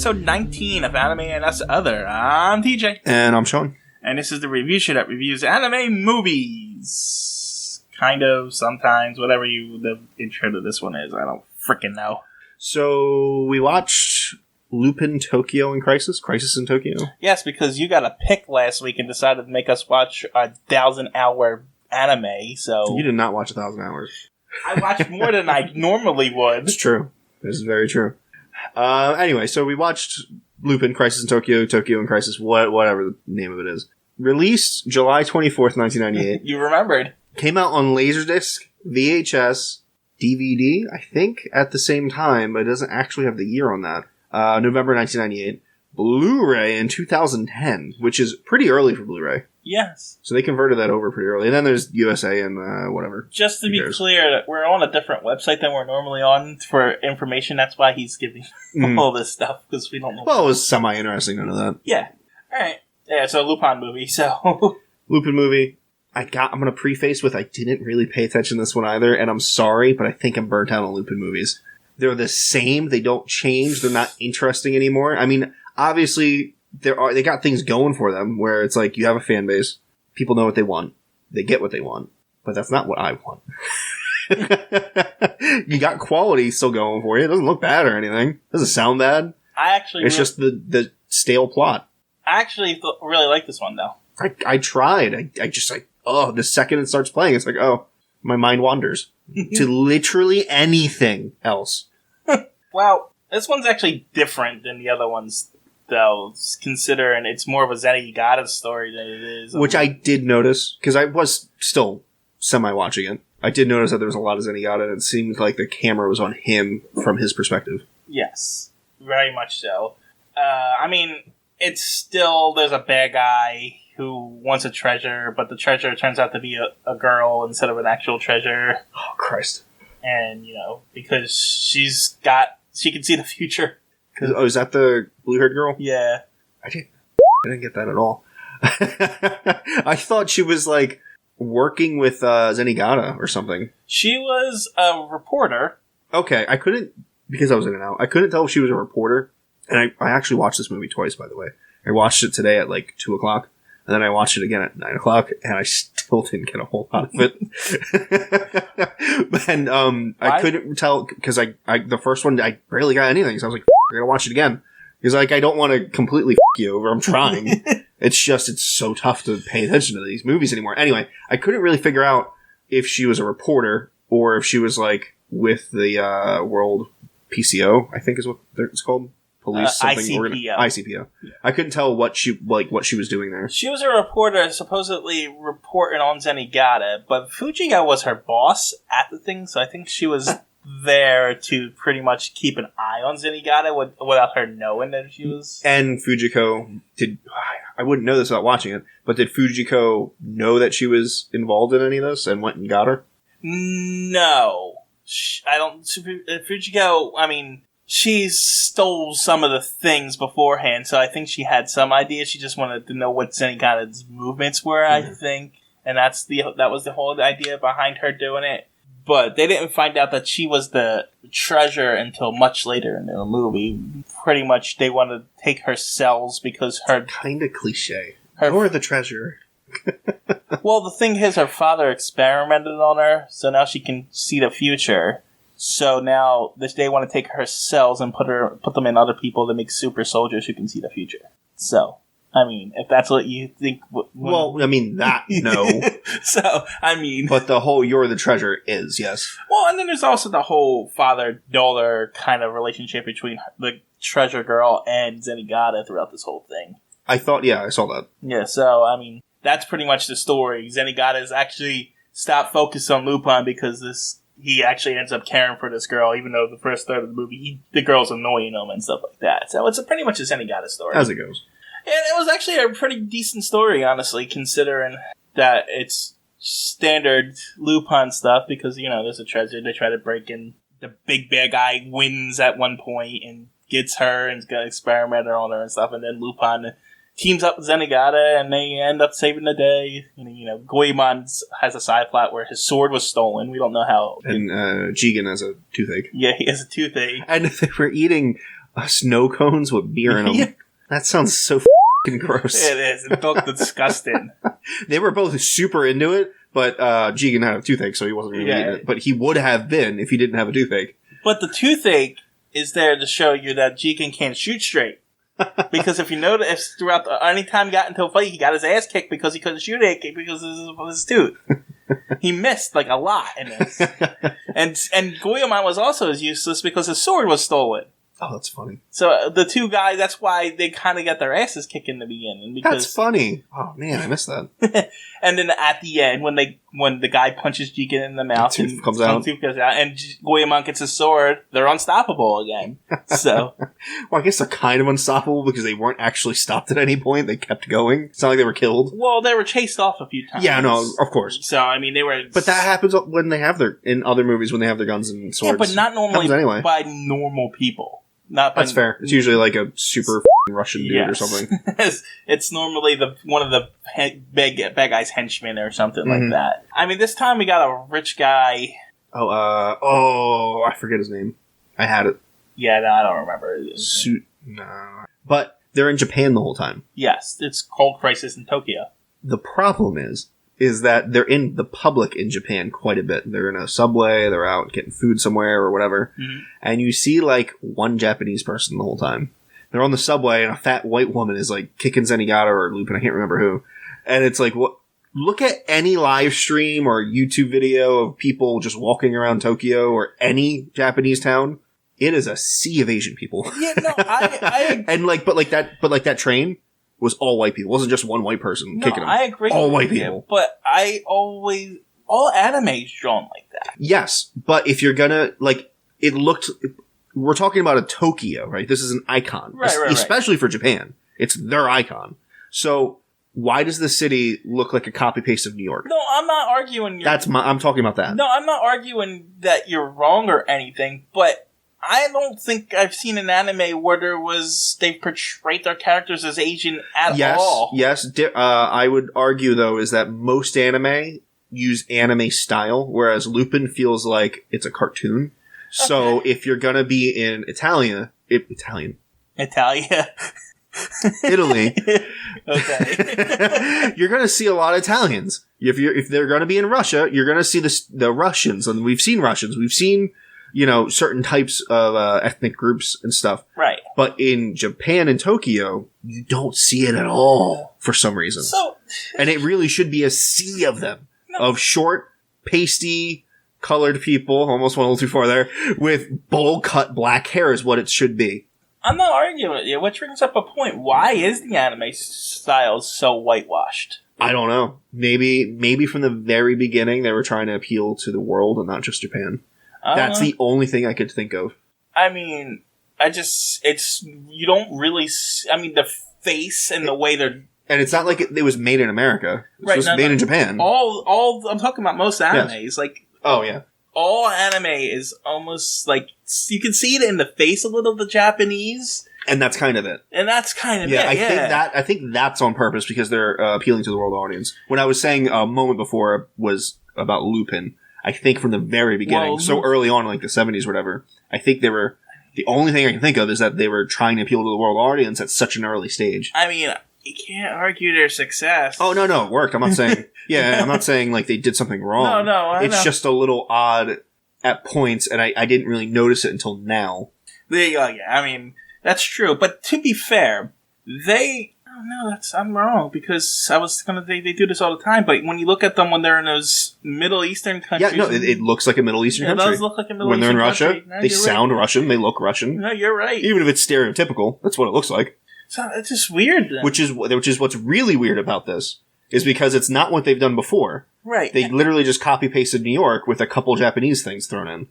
episode 19 of Anime and Us Other. I'm TJ. And I'm Shawn. And this is the review show that reviews anime movies. Kind of, sometimes, whatever the intro to this one is. I don't freaking know. So, we watched Lupin, Tokyo, and Crisis in Tokyo. Yes, because you got a pick last week and decided to make us watch a 1,000-hour anime, so... You did not watch 1,000 hours. I watched more than I normally would. It's true. This is very true. Anyway, so we watched Lupin, Crisis in Tokyo, Tokyo and Crisis, whatever the name of it is. Released July 24th, 1998. You remembered. Came out on Laserdisc, VHS, DVD, I think, at the same time, but it doesn't actually have the year on that. November 1998. Blu-ray in 2010, which is pretty early for Blu-ray. Yes. So they converted that over pretty early. And then there's USA and whatever. Just to be clear, that we're on a different website than we're normally on for information. That's why he's giving all this stuff, because we don't know. Well, it was semi-interesting to know that. Yeah. Alright. Yeah, so Lupin movie, so... Lupin movie. I'm going to preface with I didn't really pay attention to this one either, and I'm sorry, but I think I'm burnt out on Lupin movies. They're the same. They don't change. They're not interesting anymore. I mean, obviously... They got things going for them where it's like you have a fan base, people know what they want, they get what they want, but that's not what I want. You got quality still going for you. It doesn't look bad or anything. It doesn't sound bad. It's just the stale plot. I actually really like this one though. I tried. I just the second it starts playing, it's like, oh, my mind wanders to literally anything else. Well, this one's actually different than the other ones. Though, considering it's more of a Zenigata story than it is. Which I did notice, because I was still semi-watching it. I did notice that there was a lot of Zenigata, and it seemed like the camera was on him from his perspective. Yes, very much so. I mean, it's still, there's a bad guy who wants a treasure, but the treasure turns out to be a girl instead of an actual treasure. Oh, Christ. And, because she can see the future. Oh, is that the blue-haired girl? Yeah. I didn't get that at all. I thought she was, working with Zenigata or something. She was a reporter. Okay, I couldn't, because I was in and out, I couldn't tell if she was a reporter. And I actually watched this movie twice, by the way. I watched it today at, 2 o'clock. And then I watched it again at 9 o'clock, and I still didn't get a whole lot of it. And I couldn't tell, because the first one, I barely got anything, so I was like, I gotta watch it again. Because, I don't want to completely you over, I'm trying. It's so tough to pay attention to these movies anymore. Anyway, I couldn't really figure out if she was a reporter, or if she was, with the World PCO, I think is what it's called. Police something ICPO. ICPO. Yeah. I couldn't tell what she was doing there. She was a reporter supposedly reporting on Zenigata, but Fujiko was her boss at the thing, so I think she was there to pretty much keep an eye on Zenigata without her knowing that she was. And Fujiko I wouldn't know this without watching it, but did Fujiko know that she was involved in any of this and went and got her? No. I don't. Fujiko, I mean, she stole some of the things beforehand, so I think she had some idea. She just wanted to know what Zenigata's movements were, I think. And that was the whole idea behind her doing it. But they didn't find out that she was the treasure until much later in the movie. Pretty much they wanted to take her cells because her... Kind of cliche. Or the treasure. Well, the thing is, her father experimented on her, so now she can see the future. So now they want to take her cells and put them in other people to make super soldiers who can see the future. So, I mean, if that's what you think... Well, I mean, that, no. So, I mean... But the whole you're the treasure is, yes. Well, and then there's also the whole father-daughter kind of relationship between the treasure girl and Zenigata throughout this whole thing. I saw that. Yeah, so, I mean, that's pretty much the story. Zenigata's actually stopped focusing on Lupin because he actually ends up caring for this girl, even though the first third of the movie, the girl's annoying him and stuff like that. So it's pretty much a Zenigata story. As it goes. And it was actually a pretty decent story, honestly, considering that it's standard Lupin stuff, because, there's a treasure. They try to break in. The big bad guy wins at one point and gets her and is going to experiment on her and stuff, and then Lupin teams up with Zenigata, and they end up saving the day. Goemon has a side plot where his sword was stolen. We don't know how. And Jigen has a toothache. Yeah, he has a toothache. And they were eating Snow cones with beer in them. Yeah. That sounds so f***ing gross. It is. It felt disgusting. They were both super into it, but Jigen had a toothache, so he wasn't really eating it. But he would have been if he didn't have a toothache. But the toothache is there to show you that Jigen can't shoot straight. Because if you notice, throughout any time he got into a fight, he got his ass kicked because he couldn't shoot it because of his tooth. He missed like a lot in this. And Goemon was also as useless because his sword was stolen. Oh, that's funny. So the two guys, that's why they kind of got their asses kicked in the beginning. Because that's funny. Oh man, I missed that. And then at the end, when the guy punches Jigen in the mouth, the tooth comes out, and Goemon gets his sword, they're unstoppable again. So, well, I guess they're kind of unstoppable because they weren't actually stopped at any point. They kept going. It's not like they were killed. Well, they were chased off a few times. Yeah, no, of course. So I mean, they were. But that happens when they have in other movies when they have their guns and swords. Yeah, but not normally anyway. by normal people. Not by, that's fair. It's usually like a super Russian dude or something. It's normally one of the bad guy's henchmen or something like that. I mean, this time we got a rich guy. I forget his name. I had it. Yeah, no, I don't remember. No. But they're in Japan the whole time. Yes, it's called Crisis in Tokyo. The problem is that they're in the public in Japan quite a bit. They're in a subway, they're out getting food somewhere or whatever, and you see like one Japanese person the whole time. They're on the subway and a fat white woman is like kicking Zenigata or Lupin, I can't remember who, and it's like, what? Look at any live stream or YouTube video of people just walking around Tokyo or any Japanese town. It is a sea of Asian people. Yeah, no, I and but that train was all white people. It wasn't just one white person kicking them. I agree. All white people. But all anime is drawn like that. Yes, but if you're gonna, we're talking about a Tokyo, right? This is an icon. Right. Especially for Japan. It's their icon. So, why does the city look like a copy-paste of New York? No, I'm not arguing I'm talking about that. No, I'm not arguing that you're wrong or anything, but I don't think I've seen an anime where they portrayed their characters as Asian at all. Yes, I would argue, though, is that most anime use anime style, whereas Lupin feels like it's a cartoon. Okay. So if you're gonna be in Italy, okay, you're gonna see a lot of Italians. If they're gonna be in Russia, you're gonna see the Russians, and we've seen Russians. We've seen certain types of ethnic groups and stuff. Right. But in Japan and Tokyo, you don't see it at all for some reason. And it really should be a sea of them. No. Of short, pasty, colored people, almost went a little too far there, with bowl-cut black hair is what it should be. I'm not arguing with you, which brings up a point. Why is the anime style so whitewashed? I don't know. Maybe from the very beginning they were trying to appeal to the world and not just Japan. That's the only thing I could think of. I mean, you don't really the face and the way they're... And it's not like it was made in America. It was made in Japan. All I'm talking about most animes, yes. Like... Oh, yeah. All anime is almost like... You can see it in the face a little of the Japanese... And that's kind of it. I think that's on purpose because they're appealing to the world audience. When I was saying a moment before was about Lupin... I think from the very beginning, so early on, like the 70s or whatever, I think they were, the only thing I can think of is that they were trying to appeal to the world audience at such an early stage. I mean, you can't argue their success. Oh, no, it worked. I'm not saying, I'm not saying like they did something wrong. No, it's just a little odd at points, and I didn't really notice it until now. Yeah, I mean, that's true. But to be fair, I'm wrong because I was gonna say they do this all the time. But when you look at them when they're in those Middle Eastern countries, it looks like a Middle Eastern country. It does look like a Middle when Eastern they're in country. Russia, they sound Russian, they look Russian. No, you're right. Even if it's stereotypical, that's what it looks like. So it's just weird. Then. Which is what's really weird about this is because it's not what they've done before. Right. They literally just copy-pasted New York with a couple Japanese things thrown in.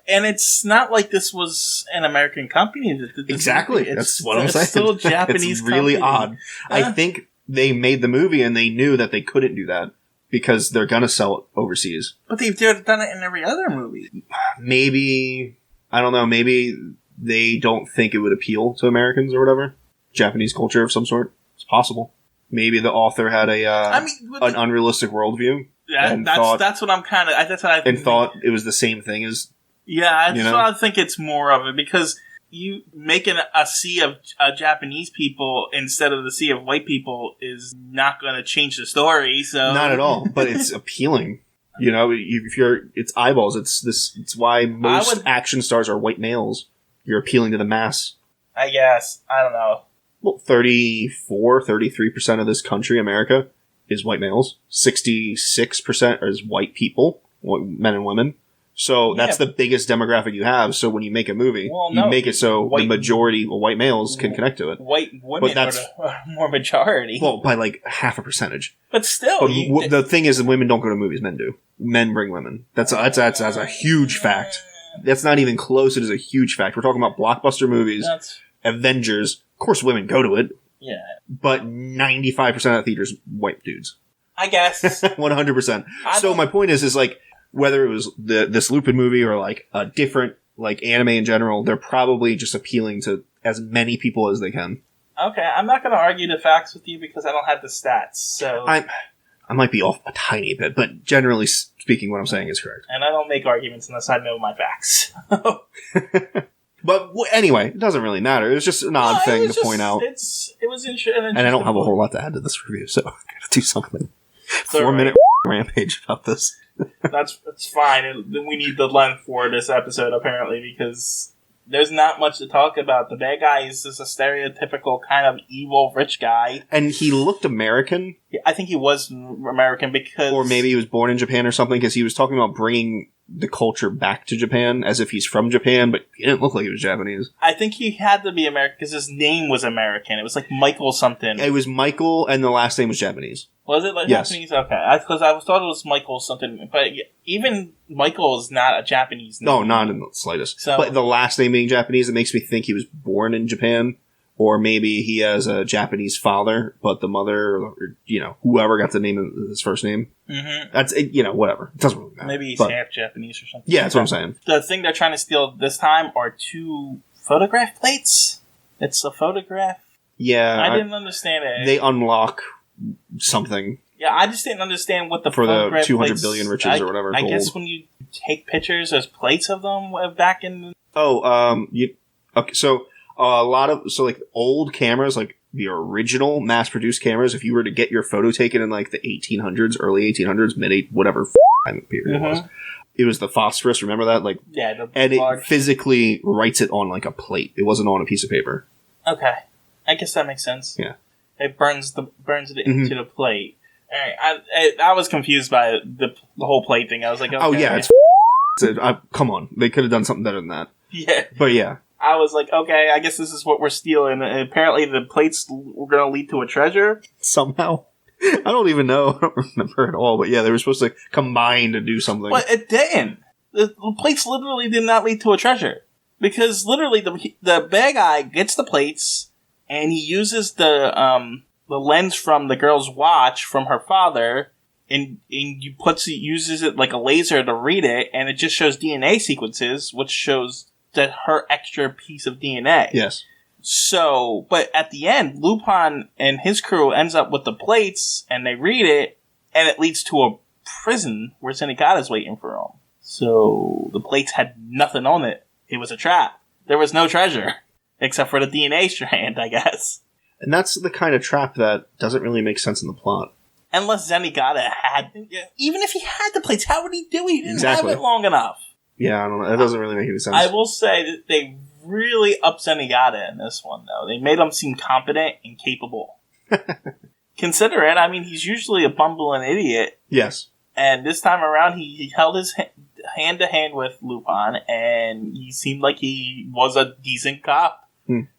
And it's not like this was an American company. Exactly. That's what I'm saying. It's still a Japanese It's really company. odd. I think they made the movie and they knew that they couldn't do that because they're going to sell it overseas. But they've done it in every other movie. Maybe, I don't know, maybe they don't think it would appeal to Americans or whatever. Japanese culture of some sort. It's possible. Maybe the author had an unrealistic worldview. Yeah, that's what I'm kind of. That's what I think. And thought it was the same thing as. Yeah, I think it's more of it because you making a sea of Japanese people instead of the sea of white people is not going to change the story. So not at all, but it's appealing. You know, it's eyeballs. It's why most action stars are white males. You're appealing to the mass. I guess. I don't know. Well, 33% of this country, America, is white males. 66% is white people, men and women. So that's the biggest demographic you have. So when you make a movie, you make it so the majority of white males can connect to it. White women are more majority. Well, by like half a percentage. But still. The thing is that women don't go to movies, men do. Men bring women. That's a huge fact. That's not even close. It is a huge fact. We're talking about blockbuster movies, Avengers. Of course women go to it. Yeah. But 95% of the theater's white dudes. I guess. 100%. So my point is like, whether it was this Lupin movie or like a different like anime in general, they're probably just appealing to as many people as they can. Okay, I'm not going to argue the facts with you because I don't have the stats. So I might be off a tiny bit, but generally speaking, what I'm saying is correct. And I don't make arguments unless I know my facts. But anyway, it doesn't really matter. It was just an odd thing to point out. It was interesting. And I don't have a whole lot to add to this review, so I gotta do something. 4-minute rampage about this. That's fine. We need the length for this episode, apparently, because there's not much to talk about. The bad guy is just a stereotypical kind of evil rich guy. And he looked American. I think he was American because... Or maybe he was born in Japan or something, because he was talking about bringing the culture back to Japan as if he's from Japan, but he didn't look like he was Japanese. I think he had to be American because his name was American. It was like Michael something. It was Michael, and the last name was Japanese. Was it like Japanese? Okay. Because I thought it was Michael something. But even Michael is not a Japanese name. No, not in the slightest. So, but the last name being Japanese, it makes me think he was born in Japan. Or maybe he has a Japanese father, but the mother, or, whoever got the name of his first name. Mm-hmm. That's, whatever. It doesn't really matter. Maybe he's half Japanese or something. Yeah, that's what I'm saying. The thing they're trying to steal this time are 2 photograph plates. It's a photograph. Yeah. I didn't understand it. They unlock something. Yeah, I just didn't understand what the for photograph the 200 plates, billion riches or whatever. I guess when you take pictures, there's plates of them back in... okay, so... like old cameras, like the original mass-produced cameras, if you were to get your photo taken in like the 1800s, early 1800s, whatever time period it was, it was the phosphorus, remember that? Like, yeah, it physically writes it on like a plate. It wasn't on a piece of paper. Okay. I guess that makes sense. Yeah. It burns it into the plate. I was confused by the whole plate thing. I was like, okay. Oh yeah, come on. They could have done something better than that. Yeah. But yeah. I was like, okay, I guess this is what we're stealing. And apparently the plates were going to lead to a treasure. Somehow. I don't even know. I don't remember at all. But yeah, they were supposed to combine to do something. But it didn't. The plates literally did not lead to a treasure. Because literally the bad guy gets the plates and he uses the lens from the girl's watch from her father and uses it like a laser to read it, and it just shows DNA sequences, which shows that her extra piece of DNA. Yes. So, but at the end, Lupin and his crew ends up with the plates, and they read it, and it leads to a prison where Zenigata's waiting for him. So, the plates had nothing on it. It was a trap. There was no treasure. Except for the DNA strand, I guess. And that's the kind of trap that doesn't really make sense in the plot. Unless Zenigata had... Even if he had the plates, how would he do it? He didn't have it long enough. Yeah, I don't know. That doesn't really make any sense. I will say that they really upped Zenigata in this one, though. They made him seem competent and capable. Consider it. I mean, he's usually a bumbling idiot. Yes. And this time around, he held his hand-to-hand with Lupin, and he seemed like he was a decent cop.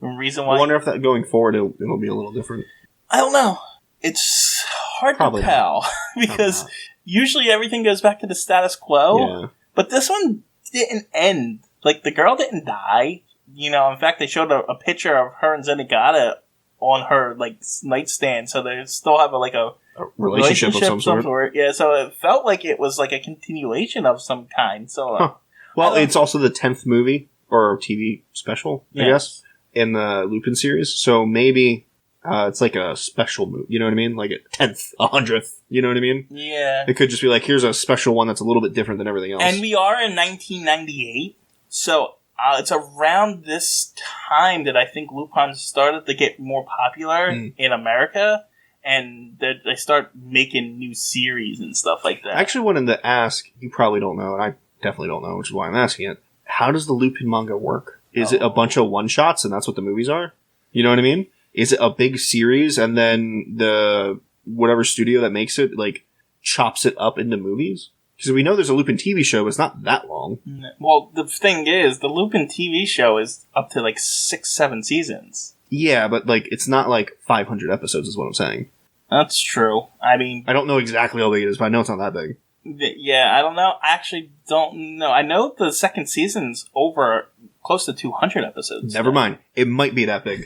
Reason why I wonder if that going forward, it'll be a little different. I don't know. It's hard to tell. Because usually everything goes back to the status quo. Yeah. But this one didn't end. Like, the girl didn't die. In fact, they showed a picture of her and Zenigata on her, like, nightstand. So they still have, a relationship of some sort. Yeah, so it felt like it was, like, a continuation of some kind. So, Well, it's also the 10th movie, or TV special, I guess, in the Lupin series. So maybe it's like a special movie. You know what I mean? Like a 10th, 100th. You know what I mean? Yeah. It could just be like, here's a special one that's a little bit different than everything else. And we are in 1998, so It's around this time that I think Lupin started to get more popular in America, and they start making new series and stuff like that. I actually wanted to ask, you probably don't know, and I definitely don't know, which is why I'm asking it. How does the Lupin manga work? Is it a bunch of one-shots, and that's what the movies are? You know what I mean? Is it a big series, and then the whatever studio that makes it, like, chops it up into movies? Because we know there's a Lupin TV show, but it's not that long. Well, the thing is, the Lupin TV show is up to, like, 6-7 seasons. Yeah, but, like, it's not, like, 500 episodes is what I'm saying. That's true. I mean... I don't know exactly how big it is, but I know it's not that big. Yeah, I don't know. I actually don't know. I know the second season's over close to 200 episodes. Never mind. It might be that big.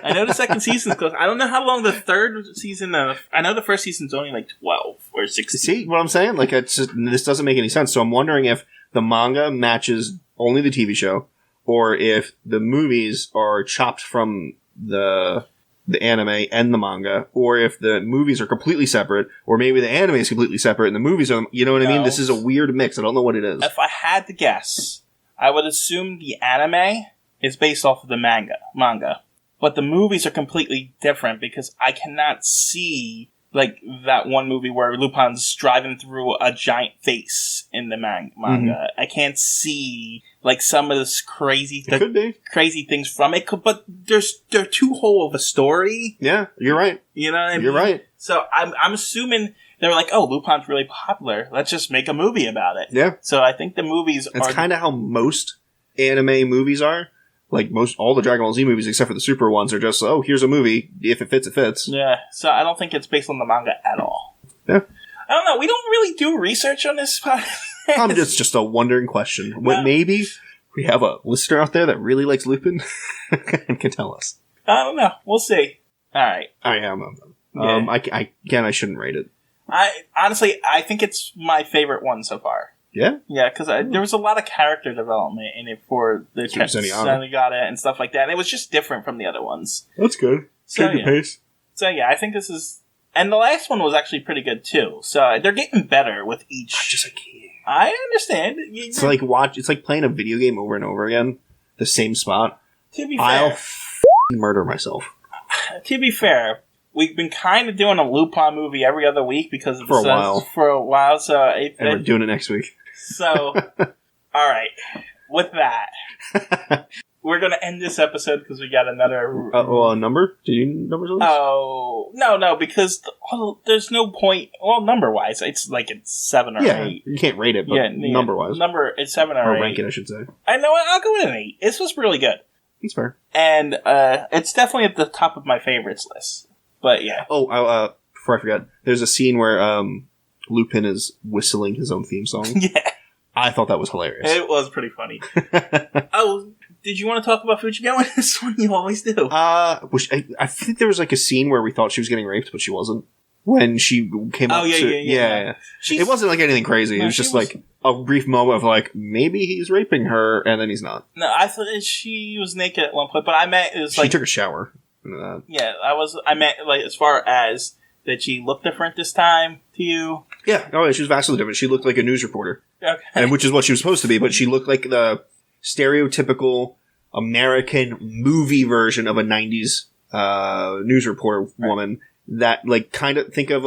I know the second season's close. I don't know how long the third season of... I know the first season's only like 12 or 16. See what I'm saying? Like, it's just, this doesn't make any sense. So I'm wondering if the manga matches only the TV show, or if the movies are chopped from the anime and the manga, or if the movies are completely separate, or maybe the anime is completely separate and the movies are, you know what I mean? This is a weird mix. I don't know what it is. If I had to guess, I would assume the anime is based off of the manga. But the movies are completely different because I cannot see, like, that one movie where Lupin's driving through a giant face in the manga. Mm-hmm. I can't see, like, some of this crazy things from it, but they're too whole of a story. Yeah, you're right. You know what I mean? You're right. So I'm assuming they were like, oh, Lupin's really popular. Let's just make a movie about it. Yeah. So I think the movies are... It's kind of how most anime movies are. Like, all the Dragon Ball Z movies, except for the Super ones, are just, oh, here's a movie. If it fits, it fits. Yeah. So I don't think it's based on the manga at all. Yeah. I don't know. We don't really do research on this podcast. Just a wondering question. No. Maybe we have a listener out there that really likes Lupin and can tell us. I don't know. We'll see. All right. I am. I shouldn't rate it. Honestly, I think it's my favorite one so far. Yeah? Yeah, because there was a lot of character development in it for the Zenigata and stuff like that. And it was just different from the other ones. That's good. So, yeah. Pace. So, yeah, I think this is... And the last one was actually pretty good, too. So, they're getting better with each... I understand. It's like playing a video game over and over again. The same spot. To be fair... I'll murder myself. To be fair... We've been kind of doing a Lupin movie every other week because of For a while, so... And we're doing it next week. So, alright. With that, we're going to end this episode because we got another... a number? Do you numbers on this? Oh, no, because there's no point... Well, number-wise, it's 7 or 8. You can't rate it, but number-wise. It's 7 or 8. Or rank it, I should say. I know what, I'll go with an 8. This was really good. That's fair. And it's definitely at the top of my favorites list. But, yeah. Oh, before I forget, there's a scene where Lupin is whistling his own theme song. Yeah. I thought that was hilarious. It was pretty funny. Oh, did you want to talk about Fujiko in this one? You always do. I think there was like a scene where we thought she was getting raped, but she wasn't. When she came up yeah. It wasn't like anything crazy. It was just like a brief moment of like, maybe he's raping her, and then he's not. No, I thought she was naked at one point, but I meant it was she took a shower. Yeah, I meant like as far as that she looked different this time to you. Yeah, she was vastly different. She looked like a news reporter. Okay. And which is what she was supposed to be, but she looked like the stereotypical American movie version of a 90s news reporter woman that, like, kind of think of,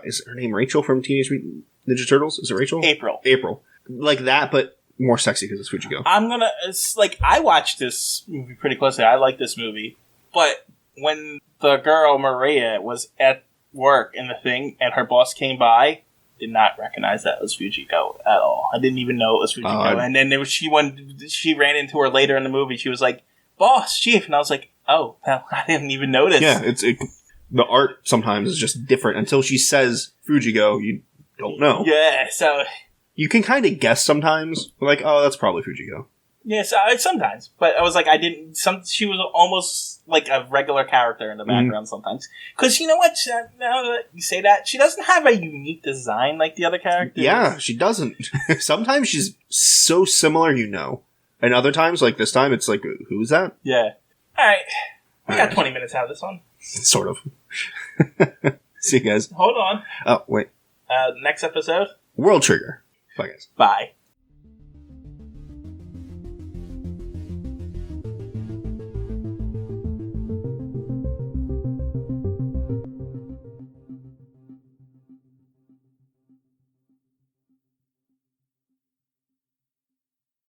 is her name Rachel from Teenage Mutant Ninja Turtles? Is it Rachel? April. Like that, but more sexy because it's Fujiko. I watched this movie pretty closely. I like this movie. But when the girl, Maria, was at work in the thing and her boss came by, did not recognize that was Fujiko at all. I didn't even know it was Fujiko. And then she ran into her later in the movie. She was like, "Boss, chief." And I was like, "Oh, well, I didn't even notice." Yeah, the art sometimes is just different. Until she says Fujiko, you don't know. Yeah, so... You can kind of guess sometimes. Like, oh, that's probably Fujiko. Yes, sometimes. But I was like, she was almost like a regular character in the background sometimes. Because you know what? Now that you say that, she doesn't have a unique design like the other characters. Yeah, she doesn't. Sometimes she's so similar, And other times, like this time, it's like, who's that? Yeah. Alright. We got 20 minutes out of this one. Sort of. See you guys. Hold on. Oh, wait. Next episode? World Trigger. Bye, guys. Bye.